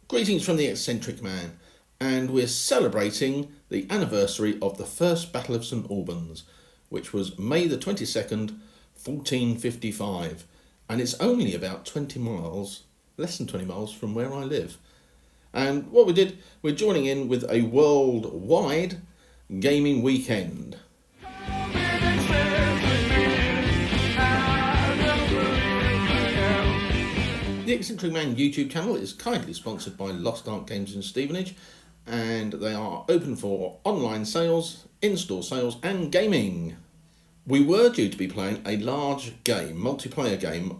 Greetings from the Eccentric Man, and we're celebrating the anniversary of the First Battle of St Albans, which was May the 22nd, 1455, and it's only about 20 miles, less than 20 miles from where I live. And what we did, we're joining in with a worldwide gaming weekend. The Eccentric Man YouTube channel is kindly sponsored by Lost Ark Games in Stevenage, and they are open for online sales, in-store sales and gaming. We were due to be playing a large game, multiplayer game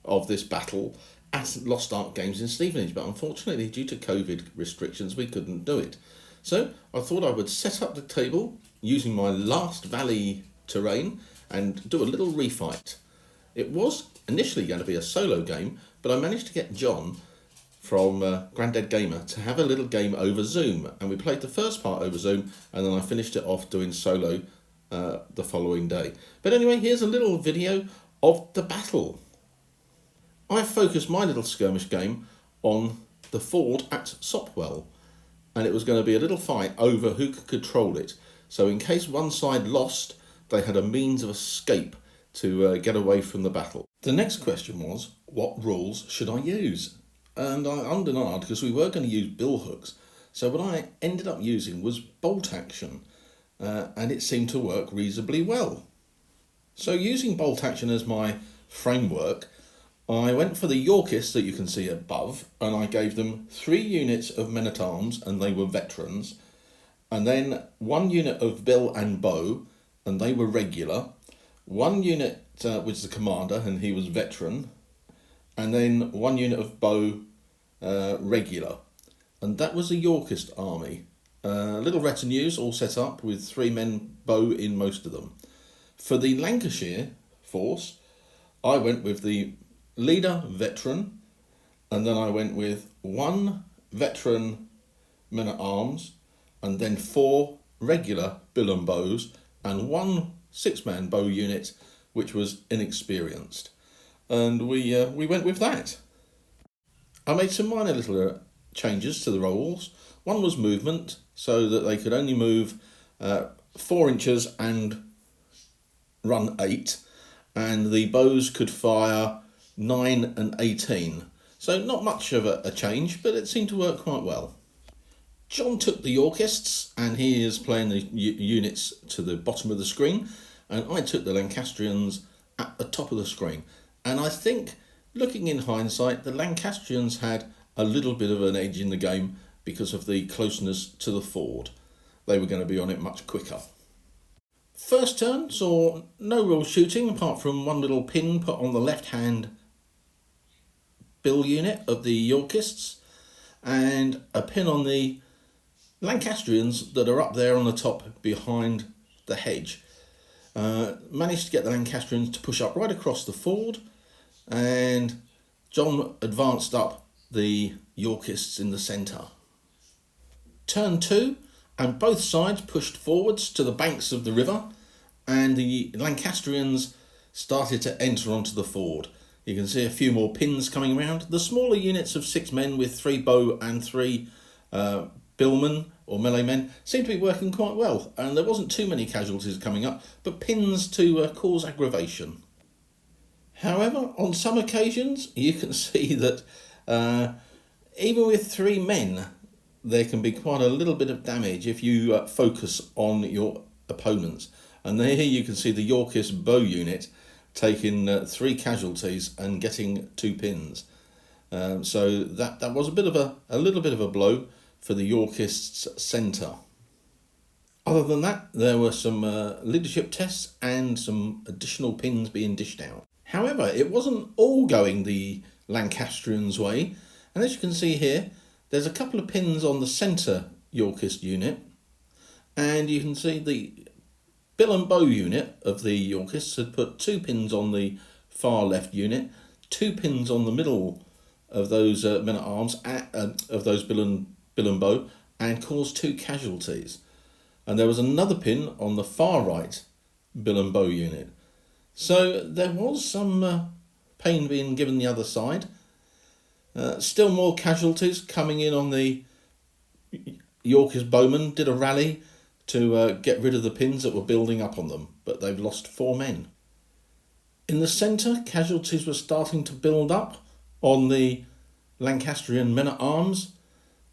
of this battle at Lost Ark Games in Stevenage, but unfortunately due to COVID restrictions we couldn't do it. So I thought I would set up the table using my last valley terrain and do a little refight. It was initially going to be a solo game, but I managed to get John from Grandad Gamer to have a little game over Zoom, and we played the first part over Zoom, and then I finished it off doing solo the following day. But anyway, here's a little video of the battle. I focused my little skirmish game on the ford at Sopwell, and it was going to be a little fight over who could control it. So in case one side lost, they had a means of escape to get away from the battle. The next question was, what rules should I use? And I ummed and ahed because we were going to use billhooks. So what I ended up using was bolt action, and it seemed to work reasonably well. So using bolt action as my framework, I went for the Yorkists that you can see above, and I gave them 3 units of men-at-arms, and they were veterans, and then 1 unit of bill and bow, and they were regular, 1 unit which is the commander, and he was veteran, and then 1 unit of bow regular, and that was the Yorkist army. Little retinues all set up with 3 men bow in most of them. For the Lancashire force, I went with the leader veteran, and then I went with 1 veteran men at arms, and then 4 regular bill and bows, and 1 6-man bow unit which was inexperienced, and we went with that. I made some minor little changes to the roles. One was movement, so that they could only move 4 inches and run 8, and the bows could fire 9 and 18. So not much of a change, but it seemed to work quite well. John took the Yorkists, and he is playing the units to the bottom of the screen, and I took the Lancastrians at the top of the screen. And I think, looking in hindsight, the Lancastrians had a little bit of an edge in the game because of the closeness to the ford. They were going to be on it much quicker. First turn saw no real shooting apart from 1 little pin put on the left-hand bill unit of the Yorkists, and a pin on the Lancastrians that are up there on the top behind the hedge. Managed to get the Lancastrians to push up right across the ford, and John advanced up the Yorkists in the centre. Turn 2, and both sides pushed forwards to the banks of the river, and the Lancastrians started to enter onto the ford. You can see a few more pins coming around. The smaller units of 6 men with 3 bow and 3 billmen or melee men seemed to be working quite well, and there wasn't too many casualties coming up, but pins to cause aggravation. However, on some occasions you can see that even with 3 men there can be quite a little bit of damage if you focus on your opponents. And there you can see the Yorkist bow unit taking 3 casualties and getting 2 pins. So that was a little bit of a blow for the Yorkists' centre. Other than that, there were some leadership tests and some additional pins being dished out. However, it wasn't all going the Lancastrians' way, and as you can see here, there's a couple of pins on the centre Yorkist unit, and you can see the bill and bow unit of the Yorkists had put 2 pins on the far left unit, 2 pins on the middle of those men at arms of those bill and bow, and caused 2 casualties. And there was another pin on the far right bill and bow unit. So there was some pain being given the other side. Still more casualties coming in on the Yorkist bowmen. Did a rally to get rid of the pins that were building up on them, but they've lost 4 men. In the centre, casualties were starting to build up on the Lancastrian men-at-arms,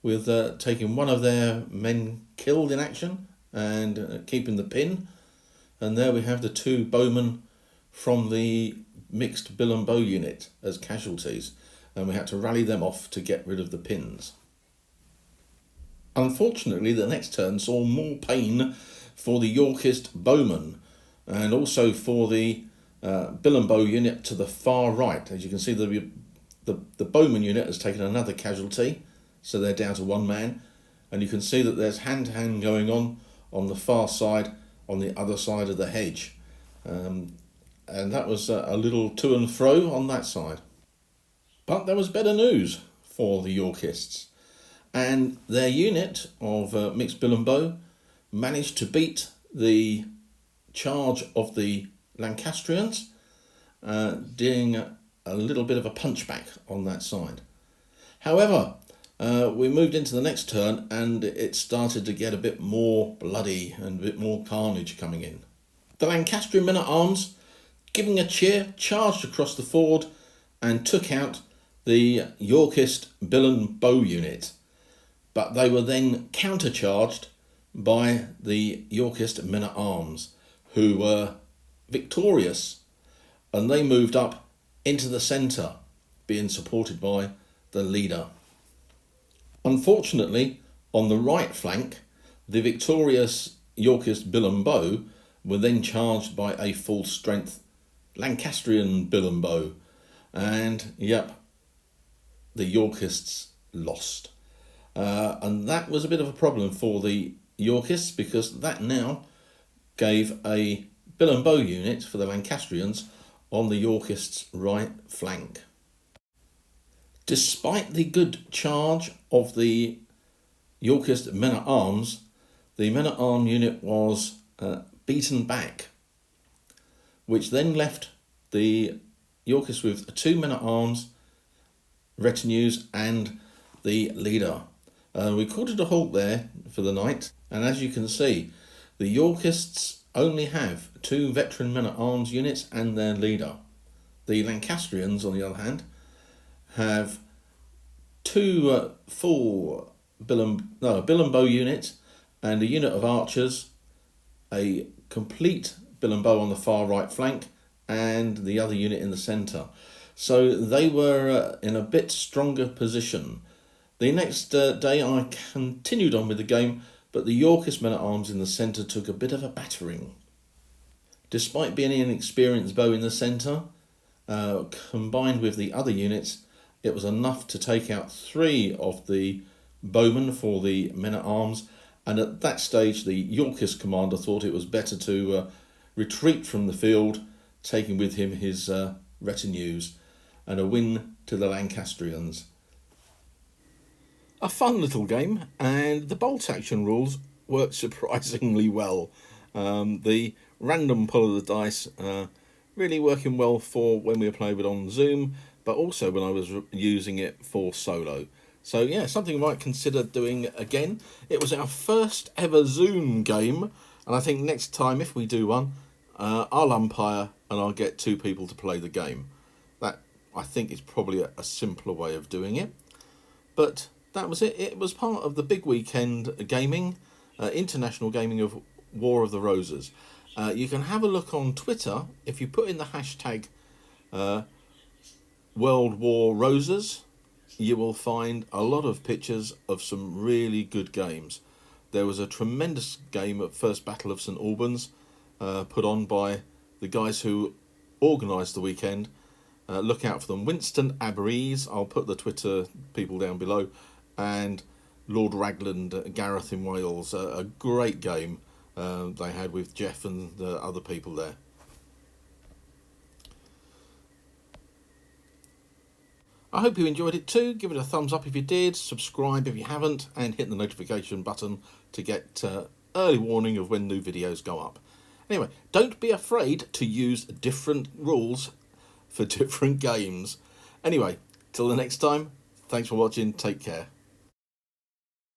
with taking one of their men killed in action and keeping the pin. And there we have the 2 bowmen from the mixed bill and bow unit as casualties, and we had to rally them off to get rid of the pins. Unfortunately, the next turn saw more pain for the Yorkist bowmen, and also for the bill and bow unit to the far right. As you can see, the bowman unit has taken another casualty, so they're down to 1 man, and you can see that there's hand-to-hand going on the far side, on the other side of the hedge. And that was a little to and fro on that side. But there was better news for the Yorkists, and their unit of mixed bill and bow managed to beat the charge of the Lancastrians, doing a little bit of a punchback on that side. However, we moved into the next turn and it started to get a bit more bloody and a bit more carnage coming in. The Lancastrian men-at-arms, giving a cheer, charged across the ford and took out the Yorkist bill and bow unit, but they were then countercharged by the Yorkist men-at-arms, who were victorious, and they moved up into the centre, being supported by the leader. Unfortunately, on the right flank, the victorious Yorkist bill and bow were then charged by a full-strength Lancastrian bill and bow, and the Yorkists lost. And that was a bit of a problem for the Yorkists, because that now gave a bill and bow unit for the Lancastrians on the Yorkists' right flank. Despite the good charge of the Yorkist men-at-arms, the men-at-arms unit was beaten back, which then left the Yorkists with 2 men-at-arms, retinues and the leader. We called it a halt there for the night, and as you can see, the Yorkists only have 2 veteran men-at-arms units and their leader. The Lancastrians, on the other hand, have 2 full bill and bow units and a unit of archers, a complete bill and bow on the far right flank, and the other unit in the centre. So they were in a bit stronger position. The next day I continued on with the game, but the Yorkist men-at-arms in the centre took a bit of a battering. Despite being an inexperienced bow in the centre, combined with the other units, it was enough to take out 3 of the bowmen for the men-at-arms, and at that stage the Yorkist commander thought it was better to retreat from the field, taking with him his retinues, and a win to the Lancastrians. A fun little game, and the bolt action rules worked surprisingly well. The random pull of the dice really working well for when we were playing it on Zoom, but also when I was using it for solo. So yeah, something I might consider doing again. It was our first ever Zoom game, and I think next time, if we do one, I'll umpire and I'll get 2 people to play the game. That, I think, is probably a simpler way of doing it. But that was it. It was part of the big weekend gaming, international gaming of War of the Roses. You can have a look on Twitter if you put in the hashtag World War Roses. You will find a lot of pictures of some really good games. There was a tremendous game at First Battle of St Albans, put on by the guys who organised the weekend. Look out for them. Winston Aberese, I'll put the Twitter people down below, and Lord Raglan, Gareth in Wales. A great game they had with Jeff and the other people there. I hope you enjoyed it too. Give it a thumbs up if you did, subscribe if you haven't, and hit the notification button to get early warning of when new videos go up. Anyway, don't be afraid to use different rules for different games. Anyway, till the next time, Thanks for watching. Take care.